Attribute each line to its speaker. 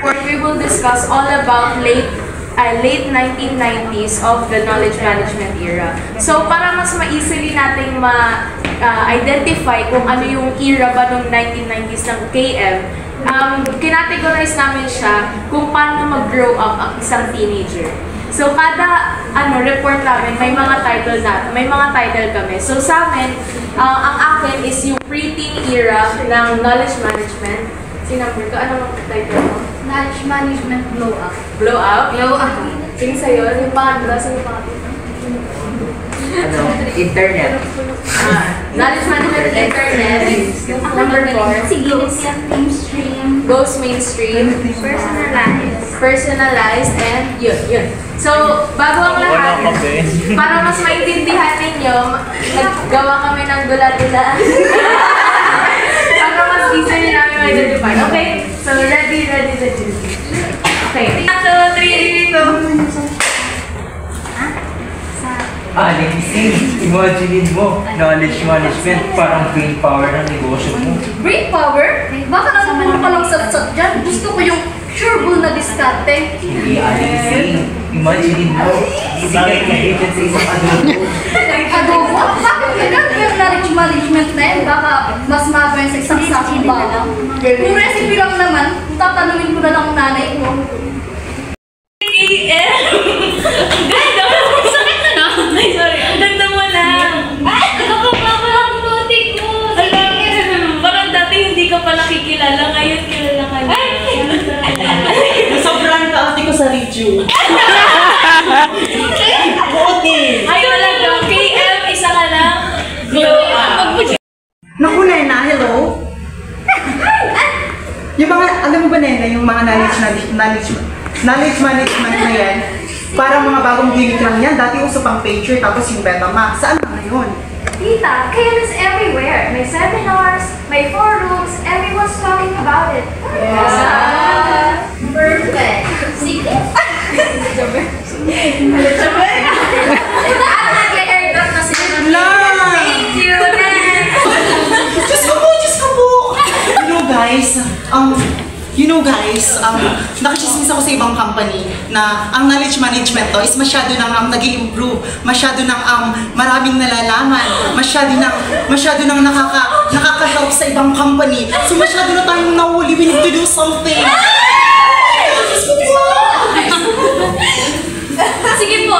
Speaker 1: report, we will discuss all about late 1990s of the knowledge management era. So, para mas ma-easily nating ma-identify kung ano yung era ba ng 1990s ng KM, kinategorize namin siya kung paano mag-grow up ang isang teenager. So, kada report namin, may mga title kami. So, sa amin, ang akin is yung pre-teen era ng knowledge management. Sinumber ko, anong title mo?
Speaker 2: Knowledge management blow up.
Speaker 1: Blow up?
Speaker 2: Blow up.
Speaker 1: Sige sa'yo, yung pangatlo, sa'yo pangatlo.
Speaker 3: Internet.
Speaker 1: Knowledge management internet. Number 4.
Speaker 2: Sige, mainstream.
Speaker 1: Goes mainstream. Personalized, and yun. So, bago ang lahat, para mas maintindihan ninyo, naggawa kami ng dula-dula. Para mas easy namin ma-identify. Okay? So, ready. Okay. 1, 2, 3, go!
Speaker 3: Imagine mo, knowledge management, parang brain power ng negosyo mo.
Speaker 2: Brain power? Baka naman ka lang satsat dyan. Gusto ko yung sureball na diskarte.
Speaker 3: Hindi, imagine mo, ibigay ka agent sa isang adobo.
Speaker 2: Adobo? Bakit ganun yung knowledge management na yun? Baka mas mababa sa isang sakong bawang. Kung recipe lang naman, tatanungin ko na lang ang nanay ko.
Speaker 1: Ganda! Sakit na na! Ay, sorry. Ang ganda mo na!
Speaker 2: Nakakapalang putik mo!
Speaker 1: Parang dati hindi ka pa nakikilala. Ngayon kilala ka na.
Speaker 4: Sobrang kaati ko sa review.
Speaker 1: Ay, talaga. KM, isa ka na. Glow up.
Speaker 4: Naku, Nena, hello? Yung mga, alam mo ba, Nena, yung mga knowledge management na yan, parang mga bagong gimmick lang yan. Dati uso pang pager, tapos yung Betamax. Saan na ngayon?
Speaker 2: Tita, KM is everywhere. May seminars, may forums, everyone's talking about it.
Speaker 1: Yeah.
Speaker 2: Perfect. Sige. Nag-airdrop na sila. Thank you.
Speaker 4: Diyos ko po! You know guys, nakachismis ako sa ibang company na ang knowledge management to is masyado nang nag-i-improve, masyado nang maraming nalalaman, masyado nang nakaka-help sa ibang company. So masyado na tayong nahuli, we need to do something.
Speaker 2: Sige po.